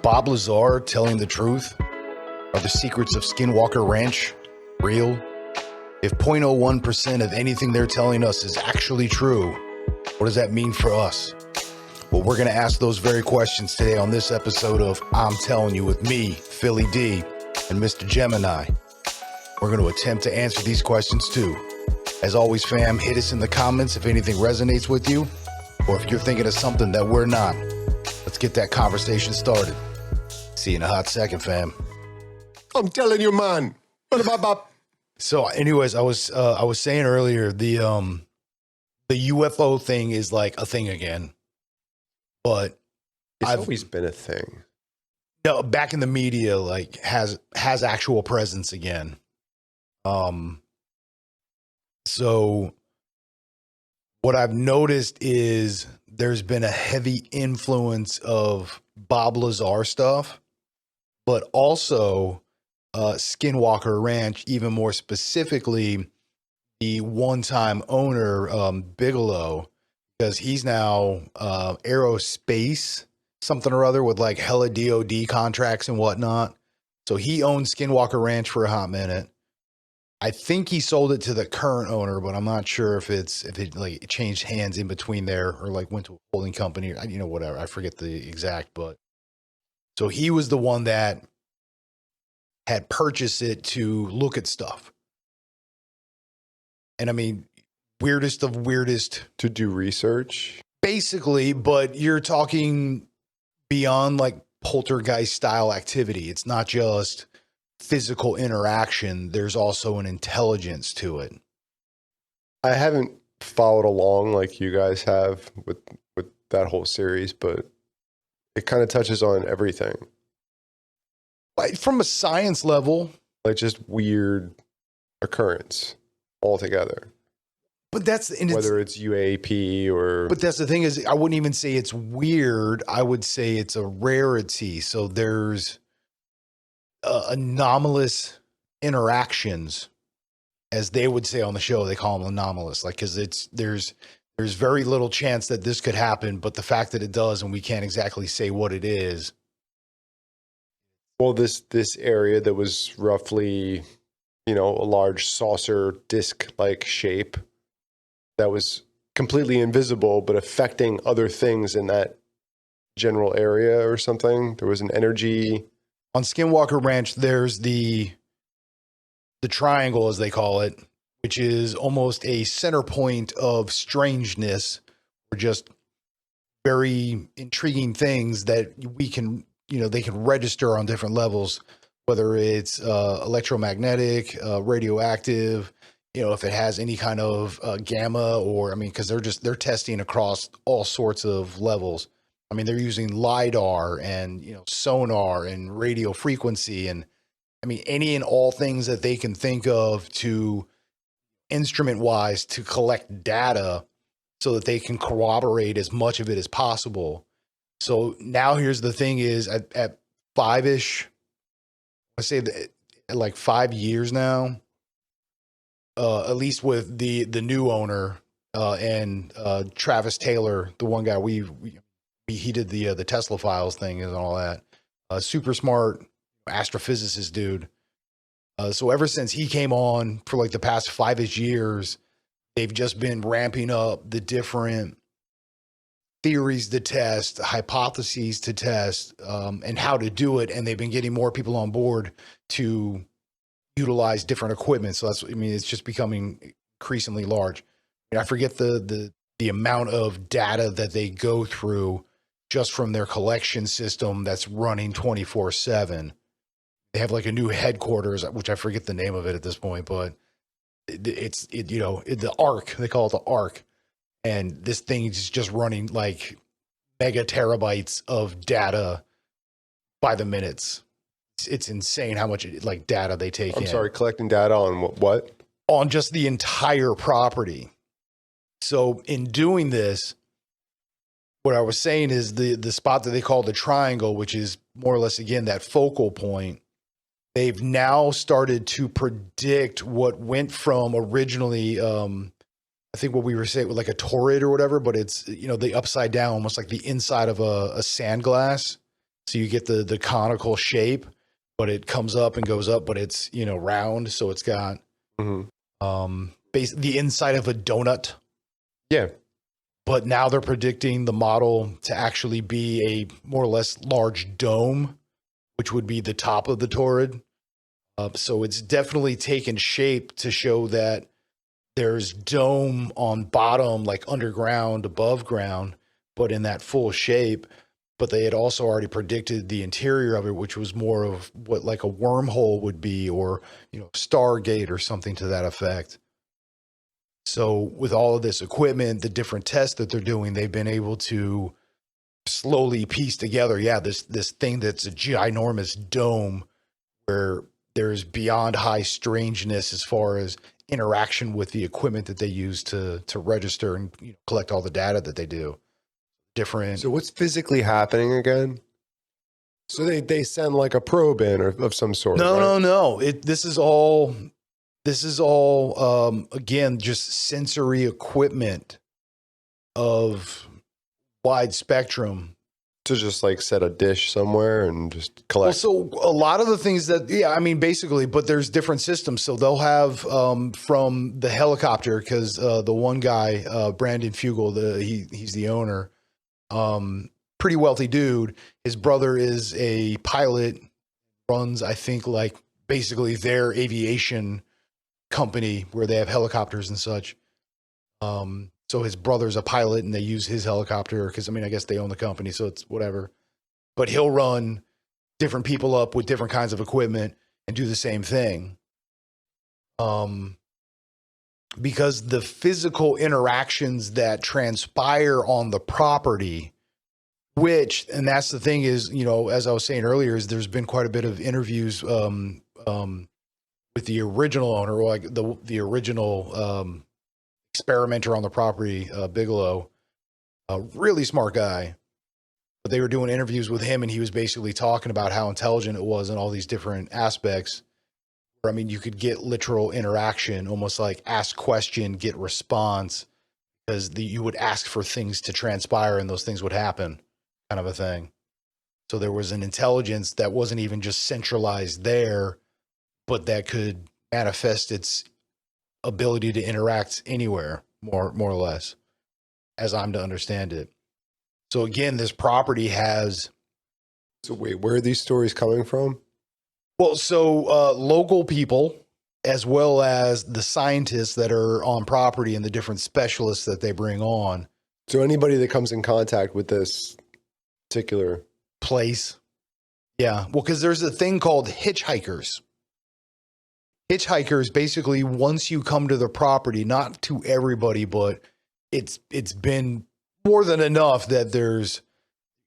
Bob Lazar telling the truth? Are the secrets of Skinwalker Ranch real? If 0.01% of anything they're telling us is actually true, what does that mean for us? Well, we're going to ask those very questions today on this episode of I'm Telling You with me, Philly D, and Mr. Gemini. We're going to attempt to answer these questions too. As always, fam, hit us in the comments if anything resonates with you, or if you're thinking of something that we're not. Let's get that conversation started. See you in a hot second, fam. I'm telling you, man. So, anyways, I was saying earlier the UFO thing is like a thing again, but It's always been a thing. no, back in the media, like has actual presence again. So what I've noticed is there's been a heavy influence of Bob Lazar stuff, but also Skinwalker Ranch, even more specifically, the one-time owner, Bigelow, because he's now aerospace something or other with like hella DOD contracts and whatnot. So he owned Skinwalker Ranch for a hot minute. I think he sold it to the current owner, but I'm not sure if it like changed hands in between there or like went to a holding company or whatever. I forget the exact, but so he was the one that had purchased it to look at stuff. And I mean, weirdest of weirdest To do research. basically, but you're talking beyond like poltergeist style activity. It's not just physical interaction. There's also an intelligence to it. I haven't followed along like you guys have with that whole series, but it kind of touches on everything. Like from a science level, Like just weird occurrence altogether. but that's Whether it's UAP or but that's the thing is I wouldn't even say it's weird. I would say it's a rarity. So there's anomalous interactions, as they would say on the show. They call them anomalous, like because there's very little chance that this could happen, but the fact that it does and we can't exactly say what it is. well, this area that was roughly, a large saucer disc-like shape that was completely invisible, but affecting other things in that general area or something. There was an energy. On Skinwalker Ranch, there's the triangle, as they call it, which is almost a center point of strangeness or just very intriguing things that we can, they can register on different levels, whether it's electromagnetic, radioactive, if it has any kind of gamma or, because they're testing across all sorts of levels. I mean, they're using LiDAR and, sonar and radio frequency and, any and all things that they can think of to instrument-wise to collect data so that they can corroborate as much of it as possible. So now here's the thing is at five-ish, I say that like 5 years now, at least with the new owner and Travis Taylor, the one guy he did the Tesla files thing and all that. Super smart astrophysicist dude. So ever since he came on for like the past 5-ish years, they've just been ramping up the different theories to test, hypotheses to test, and how to do it. And they've been getting more people on board to utilize different equipment. So it's just becoming increasingly large. I forget the amount of data that they go through just from their collection system that's running 24/7. They have like a new headquarters, which I forget the name of it at this point, but it's the ARC, they call it the ARC. And this thing is just running like mega terabytes of data by the minutes. It's insane how much like data they take in. I'm sorry, collecting data on what? On just the entire property. So in doing this, what I was saying is the spot that they call the triangle, which is more or less, again, that focal point, they've now started to predict what went from originally, I think what we were saying with like a torrid or whatever, but it's, the upside down, almost like the inside of a sand glass. So you get the conical shape, but it comes up and goes up, but it's, you know, round. So it's got the inside of a donut. Yeah. But now they're predicting the model to actually be a more or less large dome, which would be the top of the Taurid. So it's definitely taken shape to show that there's dome on bottom, like underground, above ground, but in that full shape. But they had also already predicted the interior of it, which was more of what like a wormhole would be, or, you know, Stargate or something to that effect. So with all of this equipment, the different tests that they're doing, they've been able to slowly piece together, this thing that's a ginormous dome where there's beyond high strangeness as far as interaction with the equipment that they use to register and, you know, collect all the data that they do. Different. So what's physically happening again? So they send like a probe in or of some sort. No. This is all again just sensory equipment of wide spectrum. To just like set a dish somewhere and just collect. Well, so a lot of the things that, basically, but there's different systems. So they'll have from the helicopter, because the one guy, Brandon Fugel, he's the owner, pretty wealthy dude. His brother is a pilot, runs, I think, like basically their aviation company where they have helicopters and such. So his brother's a pilot and they use his helicopter because, I guess they own the company, so it's whatever. But he'll run different people up with different kinds of equipment and do the same thing. Because the physical interactions that transpire on the property, and that's the thing is, you know, as I was saying earlier, is there's been quite a bit of interviews with the original owner, or like the original experimenter on the property, Bigelow, a really smart guy. But they were doing interviews with him, and he was basically talking about how intelligent it was in all these different aspects. You could get literal interaction, almost like ask question, get response, because you would ask for things to transpire and those things would happen, kind of a thing. So there was an intelligence that wasn't even just centralized there, but that could manifest its ability to interact anywhere, more or less, as I'm to understand it. So again, this property has. So wait, where are these stories coming from? Well, so local people, as well as the scientists that are on property and the different specialists that they bring on. So anybody that comes in contact with this particular place. Yeah. Well, because there's a thing called hitchhikers. Hitchhikers, basically, once you come to the property, not to everybody, but it's been more than enough that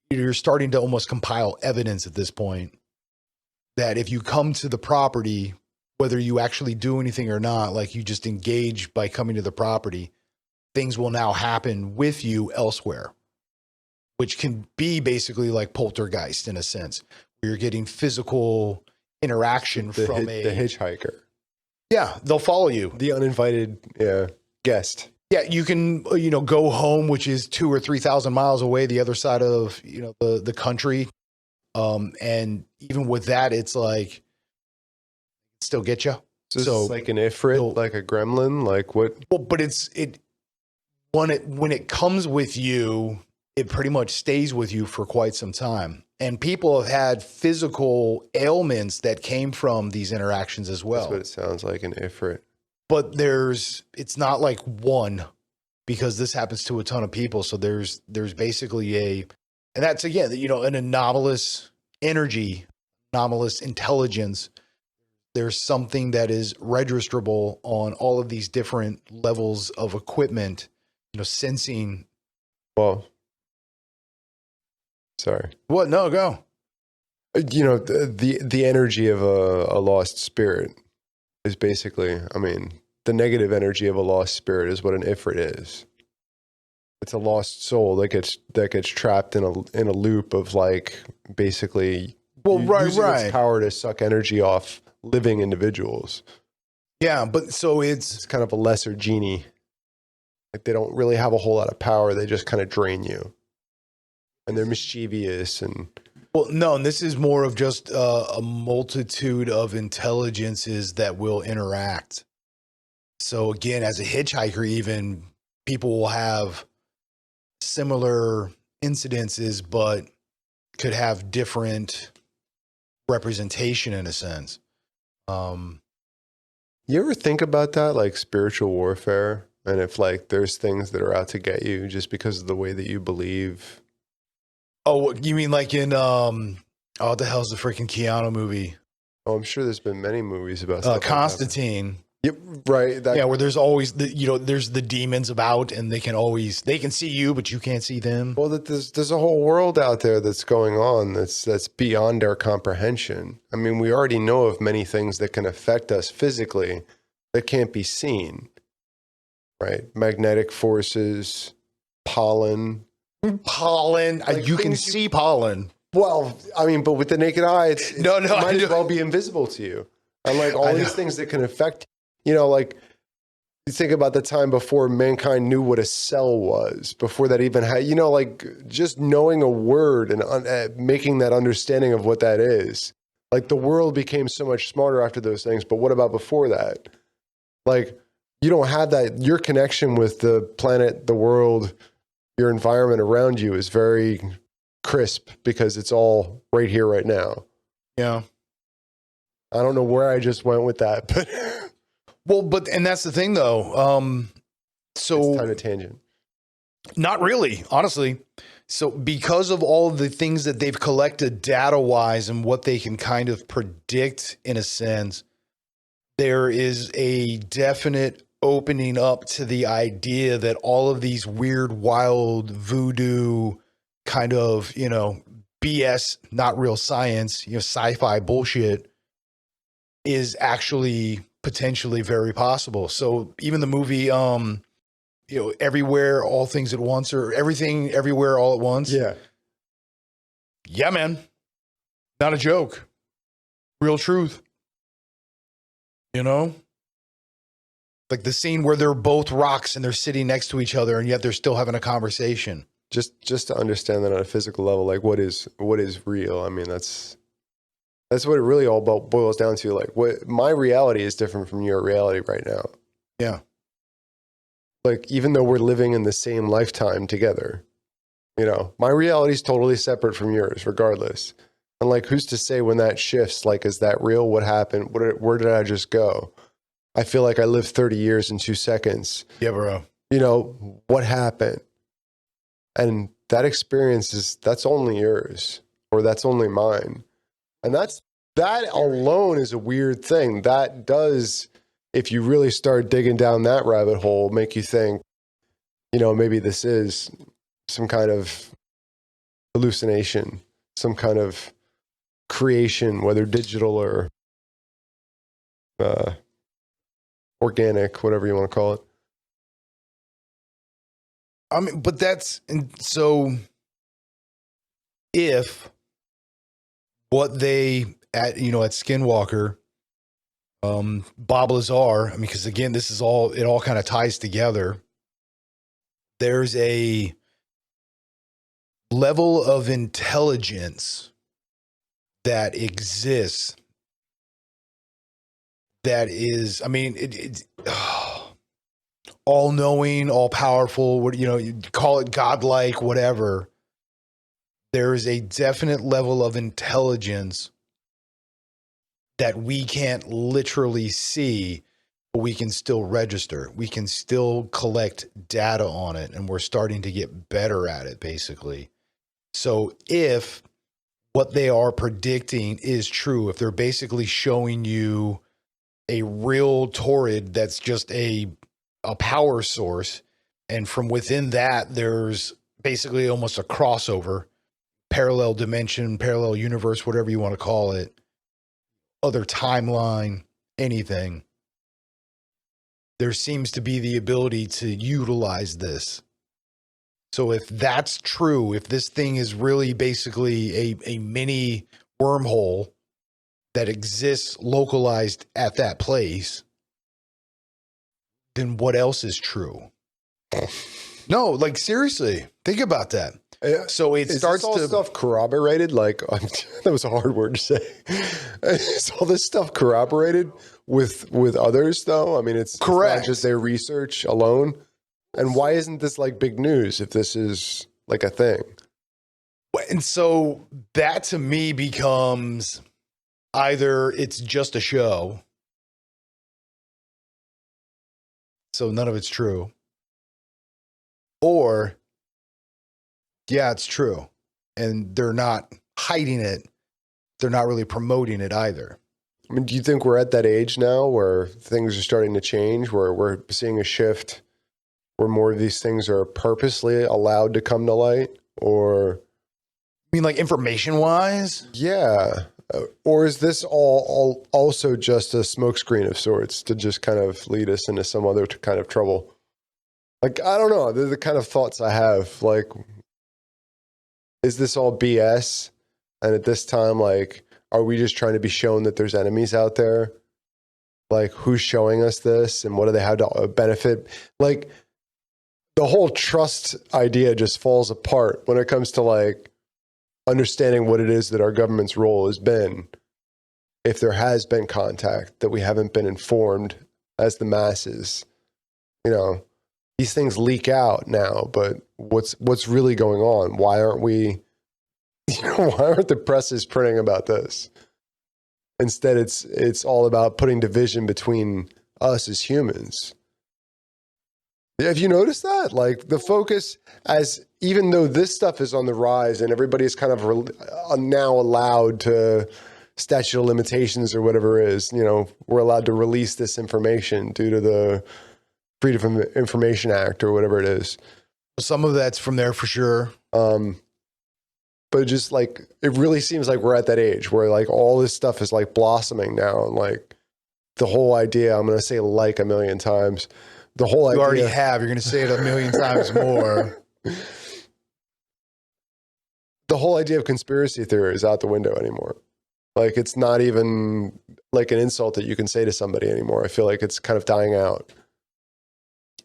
you're starting to almost compile evidence at this point that if you come to the property, whether you actually do anything or not, like you just engage by coming to the property, things will now happen with you elsewhere, which can be basically like poltergeist in a sense, where you're getting physical interaction from the hitchhiker. Yeah, they'll follow you. The uninvited guest. Yeah, you can, go home, which is 2,000 or 3,000 miles away, the other side of, the country. And even with that, it's like, still get you. So it's like an ifrit, like a gremlin, like what? Well, but when it comes with you, it pretty much stays with you for quite some time. And people have had physical ailments that came from these interactions as well. That's what it sounds like, an ifrit. But it's not like one, because this happens to a ton of people. So there's basically and that's again, an anomalous energy, anomalous intelligence. There's something that is registrable on all of these different levels of equipment, sensing. Well, sorry. What? No, go. The energy of a lost spirit is basically, the negative energy of a lost spirit is what an ifrit is. It's a lost soul that gets trapped in a loop of like basically using its power to suck energy off living individuals. Yeah, but so it's kind of a lesser genie. Like they don't really have a whole lot of power. They just kind of drain you. And they're mischievous and Well, no, and this is more of just a multitude of intelligences that will interact. So again, as a hitchhiker, even people will have similar incidences, but could have different representation in a sense. You ever think about that, like spiritual warfare? And if like there's things that are out to get you just because of the way that you believe. Oh, you mean like in what the hell's the freaking Keanu movie? Oh, I'm sure there's been many movies about stuff Constantine. Like that. Yep, right. Yeah, where there's always there's the demons about, and they can see you, but you can't see them. Well, that there's a whole world out there that's going on that's beyond our comprehension. I mean, we already know of many things that can affect us physically that can't be seen. Right? Magnetic forces, pollen. Like you can see pollen. Well, I mean, but with the naked eye, it might as well be invisible to you. And like all these things that can affect, like you think about the time before mankind knew what a cell was, before that even had, like just knowing a word and making that understanding of what that is. Like the world became so much smarter after those things. But what about before that? Like you don't have that. Your connection with the planet, the world, your environment around you is very crisp because it's all right here, right now. Yeah. I don't know where I just went with that, but and that's the thing though. So it's kind of tangent. Not really, honestly. So because of all of the things that they've collected data wise and what they can kind of predict in a sense, there is a definite opening up to the idea that all of these weird, wild voodoo kind of, BS, not real science, sci-fi bullshit is actually potentially very possible. So even the movie, Everywhere, All Things at Once, or Everything, Everywhere, All at Once. Yeah. Yeah, man. Not a joke. Real truth. Like the scene where they're both rocks and they're sitting next to each other and yet they're still having a conversation. Just to understand that on a physical level, like what is real. I mean, that's what it really all boils down to. Like what my reality is different from your reality right now. Yeah. Like even though we're living in the same lifetime together, my reality is totally separate from yours, regardless. And like, who's to say when that shifts? Like, is that real? What happened? Where did I just go? I feel like I lived 30 years in 2 seconds. Yeah, bro. What happened? And that experience that's only yours, or that's only mine. And that alone is a weird thing. That does, if you really start digging down that rabbit hole, make you think, maybe this is some kind of hallucination, some kind of creation, whether digital or organic, whatever you want to call it. I mean, but so if what they at Skinwalker, Bob Lazar, I mean, because again, it all kind of ties together. There's a level of intelligence that exists that is, I mean, all knowing, all powerful, you call it godlike, whatever. There is a definite level of intelligence that we can't literally see, but we can still register. We can still collect data on it, and we're starting to get better at it, basically. So if what they are predicting is true, if they're basically showing you a real torrid that's just a power source, and from within that, there's basically almost a crossover, parallel dimension, parallel universe, whatever you want to call it, other timeline, anything. There seems to be the ability to utilize this. So if that's true, if this thing is really basically a mini wormhole that exists localized at that place, then what else is true? No, like seriously, think about that. So it Is starts this all to stuff corroborated? Like that was a hard word to say. Is all this stuff corroborated with others though? I mean, it's correct. not just their research alone. And why isn't this like big news if this is like a thing? And so that to me becomes either it's just a show, so none of it's true, or yeah, it's true, and they're not hiding it. They're not really promoting it either. I mean, do you think we're at that age now where things are starting to change, where we're seeing a shift where more of these things are purposely allowed to come to light? Or I mean, like information wise? yeah. Or is this all also just a smokescreen of sorts to just kind of lead us into some other kind of trouble? Like, I don't know. They're the kind of thoughts I have. Like, is this all BS? And at this time, like, are we just trying to be shown that there's enemies out there? Like, who's showing us this and what do they have to benefit? Like, the whole trust idea just falls apart when it comes to like understanding what it is that our government's role has been. If there has been contact that we haven't been informed as the masses, you know, these things leak out now, but what's really going on? Why aren't we, why aren't the presses printing about this? Instead, it's all about putting division between us as humans. Have you noticed that? Like the focus, as even though this stuff is on the rise and everybody's kind of now allowed to statute of limitations or whatever it is, we're allowed to release this information due to the Freedom of Information Act or whatever it is. Some of that's from there for sure. But just like, it really seems like we're at that age where like all this stuff is like blossoming now. And like the whole idea, I'm going to say like a million times, the whole idea. You already have. You're going to say it a million times more. The whole idea of conspiracy theory is out the window anymore. Like it's not even like an insult that you can say to somebody anymore. I feel like it's kind of dying out.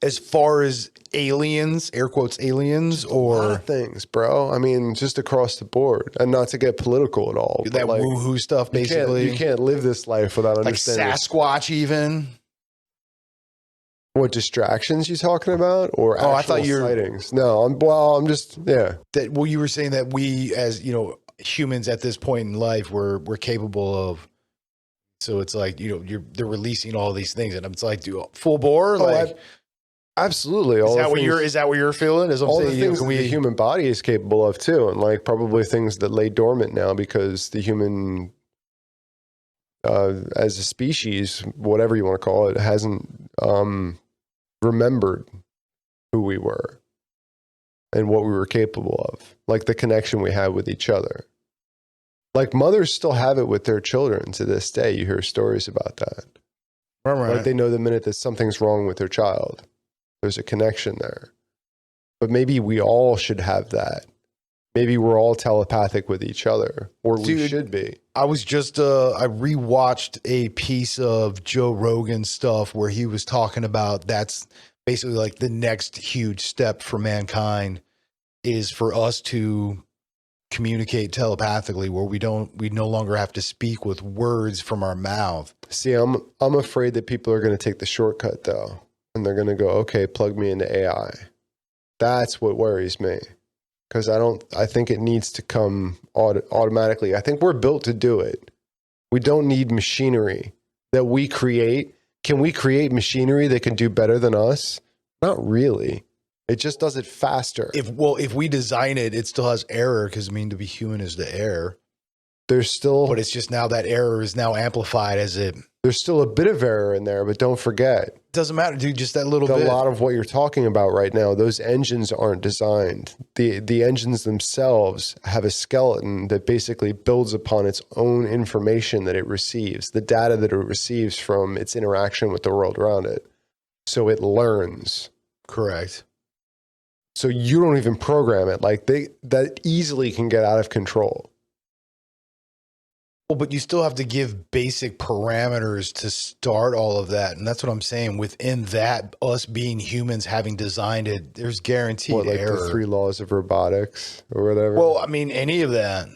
As far as aliens, air quotes aliens, or a lot of things, bro. I mean, just across the board, and not to get political at all. That like, woohoo stuff, basically. You can't live this life without understanding. Like Sasquatch, even. What distractions you talking about, or actual I thought you were sightings? No, I'm just yeah. Well, you were saying that we, as humans at this point in life, we're capable of. So it's like they're releasing all these things, and it's like, full bore, absolutely. Is that what you're feeling? As I'm all saying, the things the human body is capable of too, and like probably things that lay dormant now because the human, as a species, whatever you want to call it, hasn't remembered who we were and what we were capable of, like the connection we had with each other. Like mothers still have it with their children to this day. You hear stories about that. Right. Like they know the minute that something's wrong with their child. There's a connection there. But maybe we all should have that. Maybe we're all telepathic with each other, or we should be. I was just, I rewatched a piece of Joe Rogan stuff where he was talking about that's basically like the next huge step for mankind is for us to communicate telepathically, where we no longer have to speak with words from our mouth. See, I'm afraid that people are going to take the shortcut though. And they're going to go, okay, plug me into AI. That's what worries me. Because I think it needs to come automatically. I think we're built to do it. We don't need machinery that we create. Can we create machinery that can do better than us? Not really. It just does it faster. If we design it, it still has error because to be human is the error. There's still, but it's just now that error is now amplified as it. There's still a bit of error in there, but don't forget. Doesn't matter, dude. Just that little bit. A lot of what you're talking about right now, those engines aren't designed. The engines themselves have a skeleton that basically builds upon its own information that it receives, the data that it receives from its interaction with the world around it. So it learns. Correct. So you don't even program it. Like that easily can get out of control. Well, but you still have to give basic parameters to start all of that. And that's what I'm saying. Within that, us being humans having designed it, there's guaranteed What, like error. the 3 laws of robotics or whatever? Well, I mean, any of that.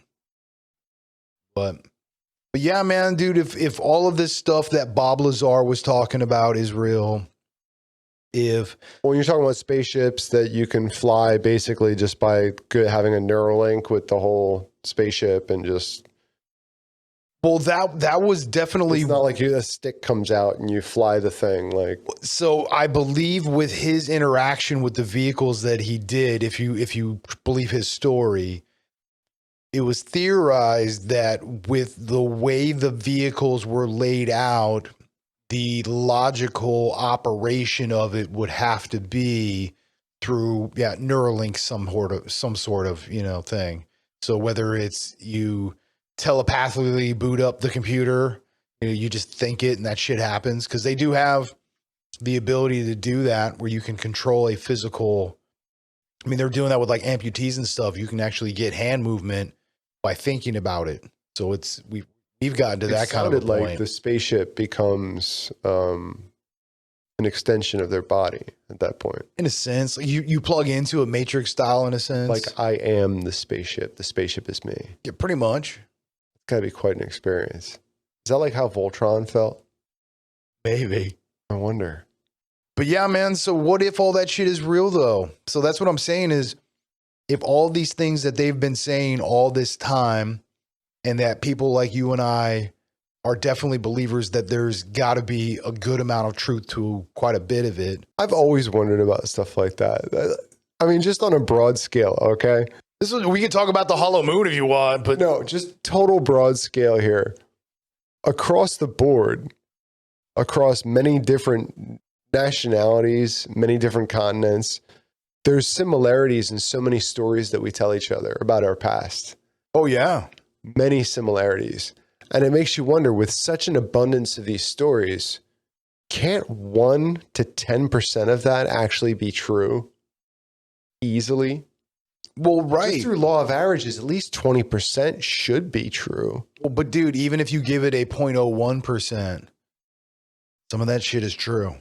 But yeah, man, dude, if all of this stuff that Bob Lazar was talking about is real, when you're talking about spaceships that you can fly basically just by having a Neuralink with the whole spaceship and just. Well, that was definitely. It's not like a stick comes out and you fly the thing. Like, so I believe with his interaction with the vehicles that he did, if you believe his story, it was theorized that with the way the vehicles were laid out, the logical operation of it would have to be through Neuralink, some sort of thing. So whether it's you telepathically boot up the computer, you just think it and that shit happens, because they do have the ability to do that where you can control a physical. I mean, they're doing that with like amputees and stuff. You can actually get hand movement by thinking about it. So we've gotten to that kind of a point. Like the spaceship becomes an extension of their body at that point. In a sense, like you plug into a Matrix style in a sense. Like I am the spaceship. The spaceship is me. Yeah, pretty much. It's got to be quite an experience. Is that like how Voltron felt? Maybe. I wonder. But yeah, man. So what if all that shit is real though? So that's what I'm saying is, if all these things that they've been saying all this time, and that people like you and I are definitely believers that there's got to be a good amount of truth to quite a bit of it. I've always wondered about stuff like that. I mean, just on a broad scale, okay? We can talk about the hollow moon if you want, but no, just total broad scale here. Across the board, across many different nationalities, many different continents, there's similarities in so many stories that we tell each other about our past. Oh, yeah. Many similarities. And it makes you wonder, with such an abundance of these stories, can't 1 to 10% of that actually be true easily? Well, right. Just through law of averages, at least 20% should be true. Well, but dude, even if you give it a 0.01%, some of that shit is true.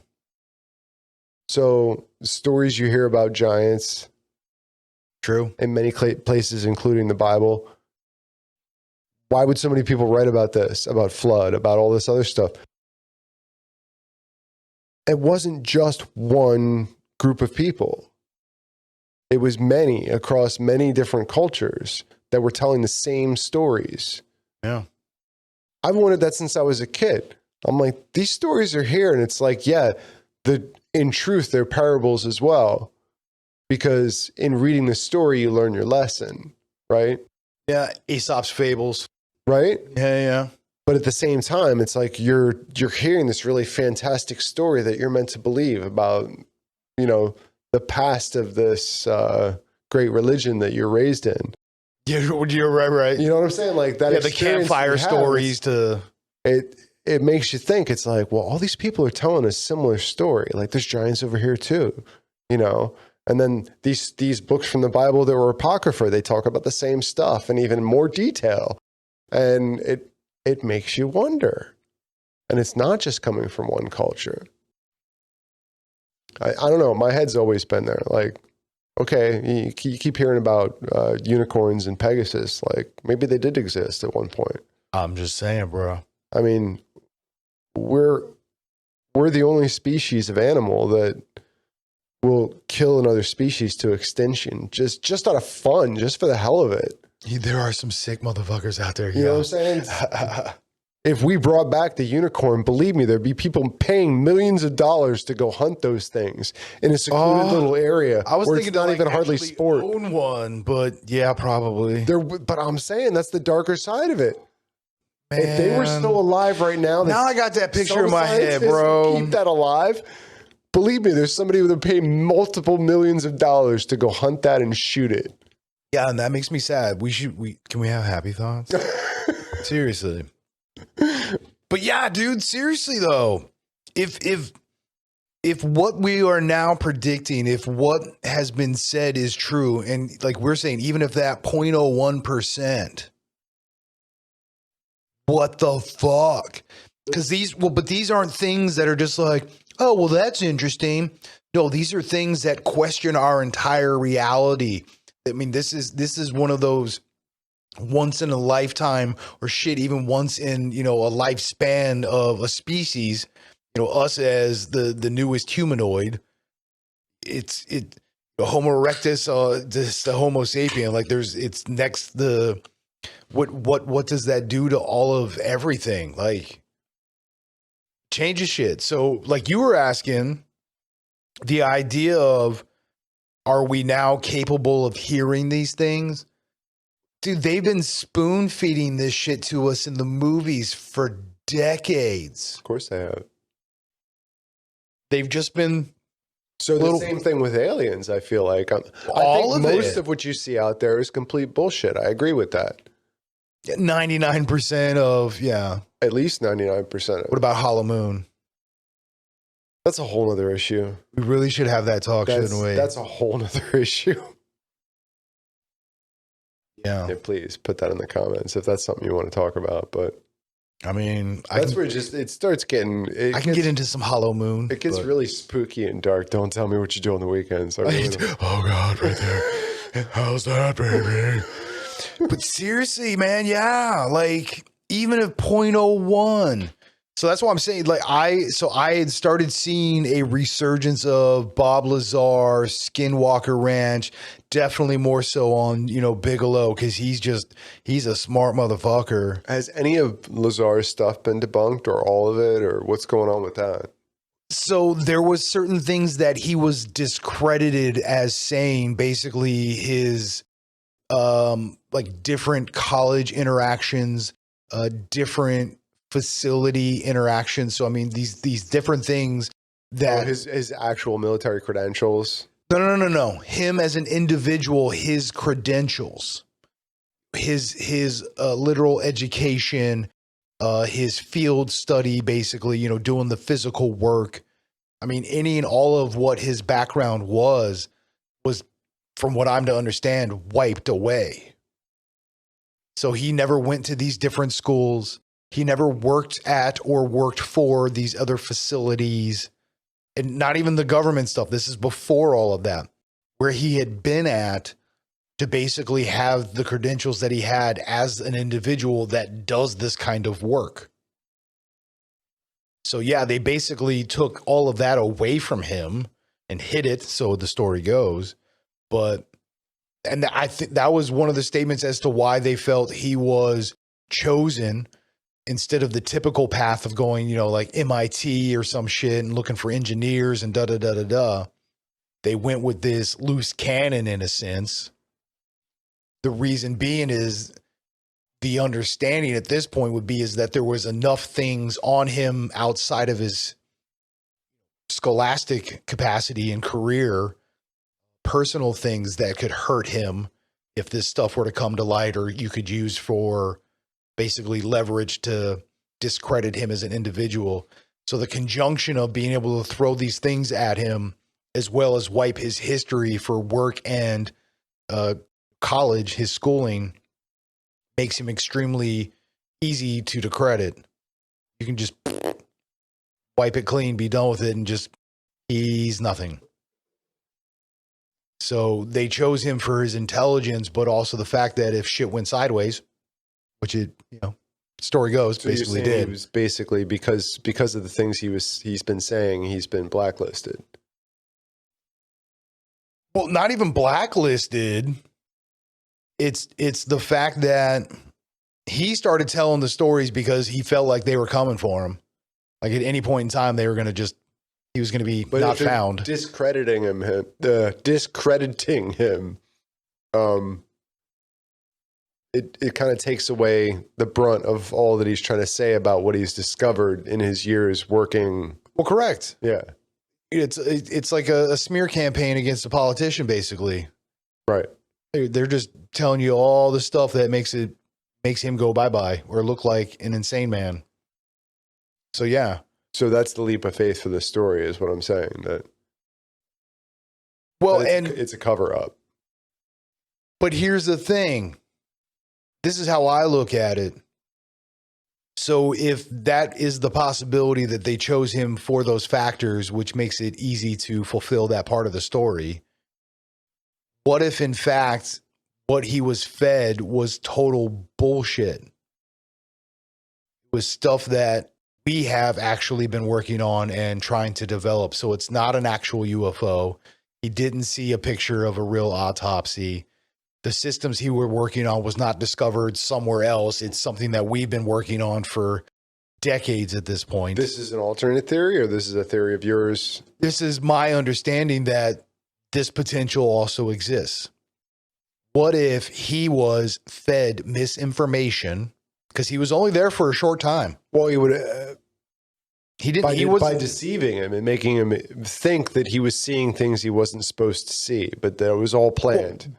So stories you hear about giants. True. In many places, including the Bible. Why would so many people write about this, about flood, about all this other stuff? It wasn't just one group of people. It was many across many different cultures that were telling the same stories. Yeah. I've wanted that since I was a kid. I'm like, these stories are here. And it's like, yeah, in truth, they're parables as well. Because in reading the story, you learn your lesson, right? Yeah, Aesop's fables. Right? Yeah. But at the same time, it's like you're hearing this really fantastic story that you're meant to believe about, the past of this great religion that you're raised in. Yeah, you're right. You know what I'm saying? Like that. Yeah, the campfire stories it makes you think. It's like, well, all these people are telling a similar story. Like there's giants over here too, And then these books from the Bible that were apocrypha, they talk about the same stuff in even more detail. And it makes you wonder. And it's not just coming from one culture. I don't know. My head's always been there. Like, okay, you keep hearing about unicorns and Pegasus. Like, maybe they did exist at one point. I'm just saying, bro. I mean, we're the only species of animal that will kill another species to extinction just out of fun, just for the hell of it. There are some sick motherfuckers out there. You know what I'm saying? If we brought back the unicorn, believe me, there'd be people paying millions of dollars to go hunt those things in a secluded little area. I was where thinking it's not even hardly sport. Own one, but yeah, probably. But I'm saying that's the darker side of it. Man. If they were still alive right now, now I got that picture in my head, bro. Keep that alive. Believe me, there's somebody who would pay multiple millions of dollars to go hunt that and shoot it. Yeah, and that makes me sad. Can we have happy thoughts? Seriously. But yeah, dude, seriously though, if what we are now predicting, if what has been said is true, and like we're saying, even if that 0.01%, what the fuck? Because these aren't things that are just like, oh, well, that's interesting. No, these are things that question our entire reality. I mean, this is one of those once in a lifetime, or shit, even once in, a lifespan of a species, us as the newest humanoid. It's Homo erectus, this the Homo sapien. Like it's next the what does that do to all of everything? Like changes shit. So like you were asking, the idea of, are we now capable of hearing these things? Dude, they've been spoon feeding this shit to us in the movies for decades. Of course they have. They've just been the same thing with aliens, I feel like. I think most of what you see out there is complete bullshit. I agree with that. 99% of, yeah. At least 99% of it. What about Hollow Moon? That's a whole other issue. We really should have that talk, shouldn't we? That's a whole other issue. Yeah. Please put that in the comments if that's something you want to talk about. But I mean, where it starts getting. I can get into some Hollow Moon. It gets really spooky and dark. Don't tell me what you do on the weekends. Oh God, right there. How's that, baby? But seriously, man, yeah, like even if 0.01. So that's why I'm saying, like, I had started seeing a resurgence of Bob Lazar, Skinwalker Ranch, definitely more so on, Bigelow, because he's a smart motherfucker. Has any of Lazar's stuff been debunked, or all of it, or what's going on with that? So there was certain things that he was discredited as saying, basically his like different college interactions, different facility interactions. So I mean, these different things that his actual military credentials. No. Him as an individual, his credentials, his literal education, his field study, basically, doing the physical work. I mean, any and all of what his background was, from what I'm to understand, wiped away. So he never went to these different schools. He never worked at or worked for these other facilities, and not even the government stuff. This is before all of that, where he had been at to basically have the credentials that he had as an individual that does this kind of work. So yeah, they basically took all of that away from him and hid it, so the story goes. And I think that was one of the statements as to why they felt he was chosen instead of the typical path of going, like MIT or some shit and looking for engineers and da-da-da-da-da. They went with this loose cannon in a sense. The reason being is the understanding at this point would be is that there was enough things on him outside of his scholastic capacity and career, personal things that could hurt him if this stuff were to come to light, or you could use for basically leverage to discredit him as an individual. So the conjunction of being able to throw these things at him, as well as wipe his history for work and college, his schooling, makes him extremely easy to discredit. You can just wipe it clean, be done with it, and just, he's nothing. So they chose him for his intelligence, but also the fact that if shit went sideways, which it, story goes, so basically did. It was basically because of the things he's been saying, he's been blacklisted. Well, not even blacklisted. It's the fact that he started telling the stories because he felt like they were coming for him. Like at any point in time, they were going to he was going to be not found. Discrediting him. It kind of takes away the brunt of all that he's trying to say about what he's discovered in his years working. Well, correct. Yeah. It's like a smear campaign against a politician, basically. Right. They're just telling you all the stuff that makes him go bye-bye or look like an insane man. So, yeah. So that's the leap of faith for this story is what I'm saying. It's a cover-up. But here's the thing. This is how I look at it. So if that is the possibility that they chose him for those factors, which makes it easy to fulfill that part of the story, what if in fact what he was fed was total bullshit? It was stuff that we have actually been working on and trying to develop. So it's not an actual UFO. He didn't see a picture of a real autopsy. The systems he were working on was not discovered somewhere else. It's something that we've been working on for decades at this point. This is an alternate theory, or this is a theory of yours? This is my understanding that this potential also exists. What if he was fed misinformation because he was only there for a short time? Well, he would. He didn't. By deceiving him and making him think that he was seeing things he wasn't supposed to see, but that it was all planned.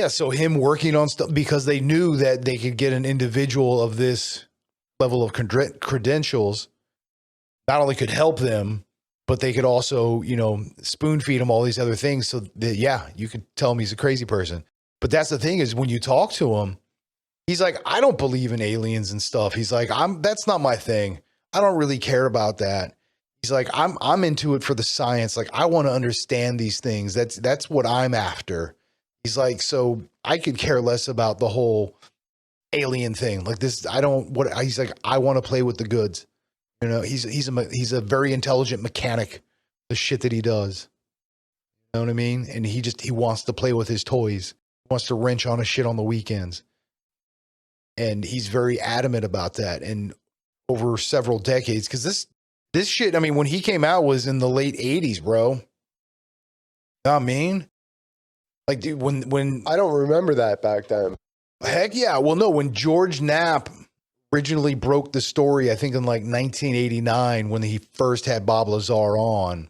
So him working on stuff because they knew that they could get an individual of this level of credentials, not only could help them, but they could also, spoon feed him all these other things. So that, you could tell him he's a crazy person. But that's the thing is when you talk to him, he's like, I don't believe in aliens and stuff. He's like, that's not my thing. I don't really care about that. He's like, I'm into it for the science. Like, I want to understand these things. That's what I'm after. He's like, so I could care less about the whole alien thing. Like this, he's like, I want to play with the goods. He's a very intelligent mechanic, the shit that he does. You know what I mean? And he wants to play with his toys. He wants to wrench on his shit on the weekends. And he's very adamant about that. And over several decades, because this shit, I mean, when he came out was in the late 80s, bro. You know what I mean? Like, dude, when I don't remember that back then. Heck yeah. Well, no, when George Knapp originally broke the story, I think in like 1989, when he first had Bob Lazar on,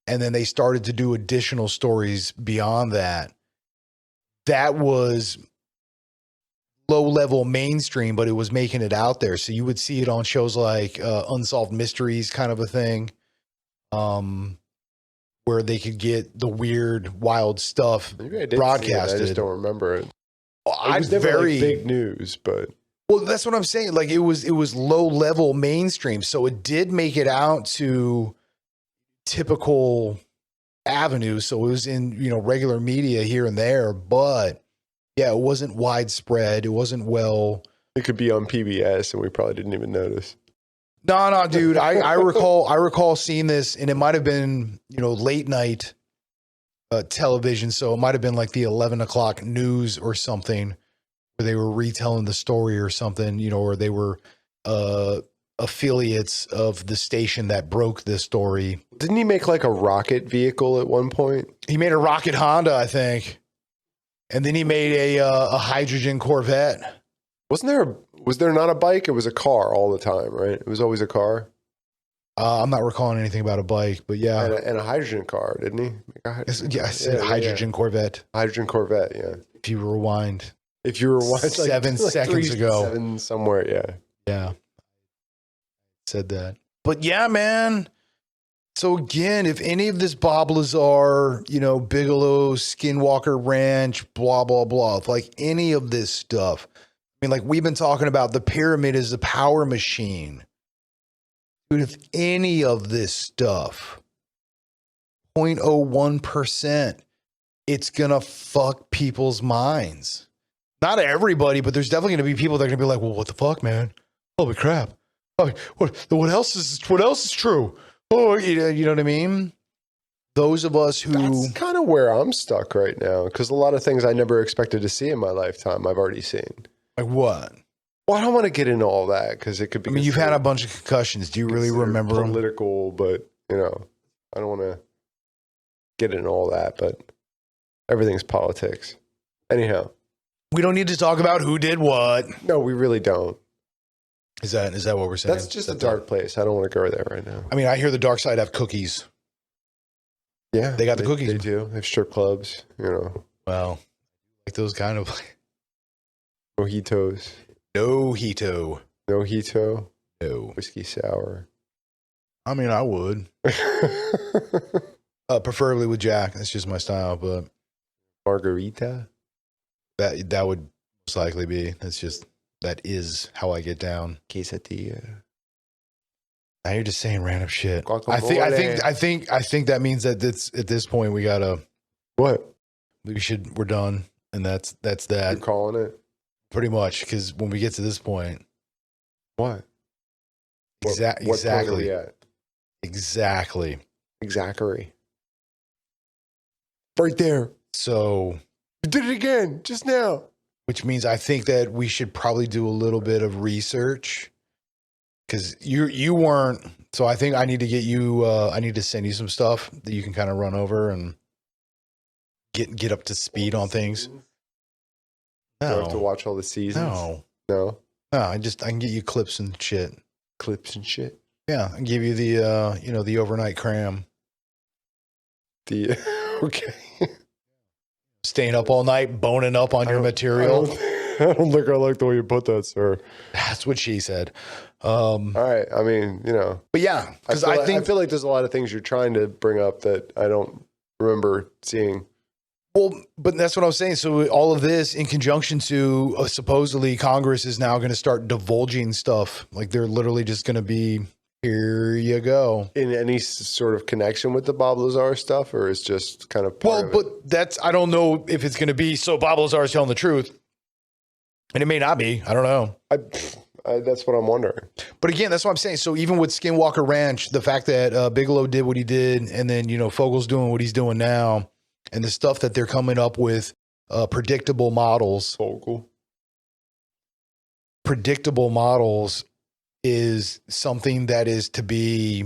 and then they started to do additional stories beyond that, that was low-level mainstream, but it was making it out there. So you would see it on shows like Unsolved Mysteries kind of a thing, where they could get the weird, wild stuff broadcasted. I just don't remember it. It was very big news, but well, that's what I'm saying. Like it was low-level mainstream, so it did make it out to typical avenues. So it was in regular media here and there, but yeah, it wasn't widespread. It wasn't well. It could be on PBS, and we probably didn't even notice. No, dude. I recall seeing this, and it might have been late night television. So it might have been like the 11 o'clock news or something, where they were retelling the story or something. Or they were affiliates of the station that broke this story. Didn't he make like a rocket vehicle at one point? He made a rocket Honda, I think. And then he made a hydrogen Corvette. Was there not a bike? It was a car all the time, right? It was always a car. I'm not recalling anything about a bike, but yeah. And a hydrogen car, didn't he? I said hydrogen Corvette. Hydrogen Corvette, yeah. If you rewind 7 seconds ago. 7 somewhere, yeah. Yeah. Said that. But yeah, man. So again, if any of this Bob Lazar, Bigelow, Skinwalker Ranch, blah, blah, blah, if like any of this stuff, I mean, like we've been talking about the pyramid as a power machine. Dude, if any of this stuff, 0.01%, it's going to fuck people's minds. Not everybody, but there's definitely going to be people that are going to be like, well, what the fuck, man? Holy crap. What else is true? Oh, you know what I mean? Those of us who... That's kind of where I'm stuck right now, because a lot of things I never expected to see in my lifetime, I've already seen. Like what? Well, I don't want to get into all that, because it could be... I mean, you've had a bunch of concussions. Do you really remember them? Political, but, I don't want to get into all that, but everything's politics. Anyhow. We don't need to talk about who did what. No, we really don't. Is that what we're saying? That's just a dark place. I don't want to go there right now. I mean, I hear the dark side have cookies. Yeah. They got the cookies. They do. They have strip clubs, Well, like those kind of... Mojitos. No Hito. No Hito? No. Whiskey sour. I mean, I would. Preferably with Jack. That's just my style, but... Margarita? That would most likely be. That's That is how I get down. Quesadilla. Now you're just saying random shit. Guacamole. I think that means that it's at this point we gotta. What? We're done, and that's You're that calling it? pretty much. Because when we get to this point, What? What point are exactly, we at? exactly. Exactly. Right there. So, You did it again just now. which means I think that we should probably do a little bit of research. Because you weren't, so I think I need to get you. I need to send you some stuff that you can kind of run over and get up to speed on things. Do I have to No, watch all the seasons? no. No? I can get you clips and shit. Clips and shit. Yeah, I can give you the the overnight cram. The okay. Staying up all night, boning up on your material. I don't think I like the way you put that, sir. That's what she said. All right. I mean, But yeah, because I feel like there's a lot of things you're trying to bring up that I don't remember seeing. well, but that's what I was saying. So all of this in conjunction to supposedly Congress is now going to start divulging stuff. Like they're literally just going to be, here you go. In any sort of connection with the Bob Lazar stuff, or is just kind of part of it? But that's, I don't know if it's going to be, so Bob Lazar is telling the truth. And it may not be. I don't know. That's what I'm wondering. But again, that's what I'm saying. So even with Skinwalker Ranch, the fact that Bigelow did what he did, and then, Fogel's doing what he's doing now, and the stuff that they're coming up with, predictable models. Fogel. Predictable models is something that is to be,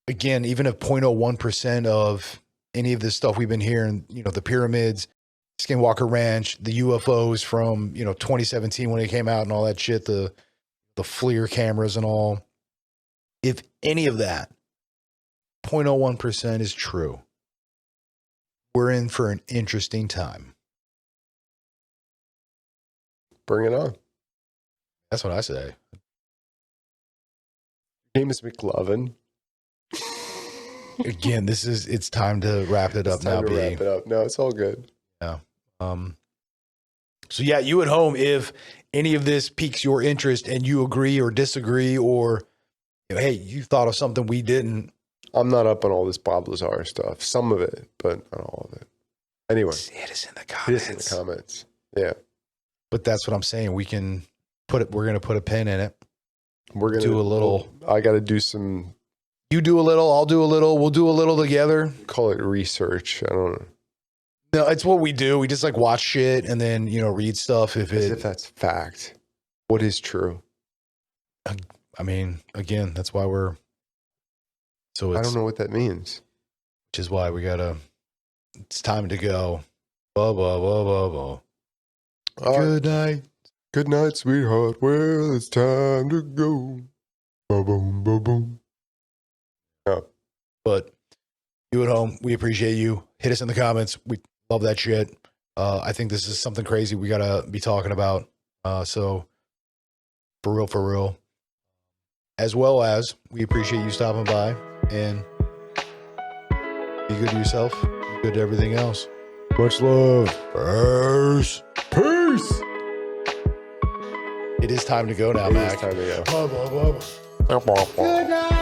again, even if 0.01% of any of this stuff we've been hearing, the pyramids, Skinwalker Ranch, the UFOs from, 2017 when it came out and all that shit, the FLIR cameras and all. If any of that 0.01% is true, we're in for an interesting time. Bring it on. That's what I say. Your name is McLovin. Again, it's time to wrap it up now, B. Wrap it up. No, it's all good. Yeah. So yeah, you at home, if any of this piques your interest and you agree or disagree, or hey, you thought of something we didn't. I'm not up on all this Bob Lazar stuff. Some of it, but not all of it. Anyway, Hit us in the hit us in the comments. Yeah. But that's what I'm saying. We're going to put a pin in it. We're going to do a little. I got to do some. You do a little, I'll do a little. We'll do a little together. Call it research. I don't know. No, it's what we do. We just like watch shit and then, read stuff. As if that's fact. What is true? I mean, again, that's why so I don't know what that means. Which is why it's time to go. Blah, blah, blah, blah, blah. Good night. Good night, sweetheart. Well, it's time to go. Ba-boom, ba-boom. Yeah. But you at home, we appreciate you. Hit us in the comments. We love that shit. I think this is something crazy we got to be talking about. So for real. As well as we appreciate you stopping by and be good to yourself. Be good to everything else. Much love. Peace. Peace. It is time to go now, Mac. It is time to go. Good night.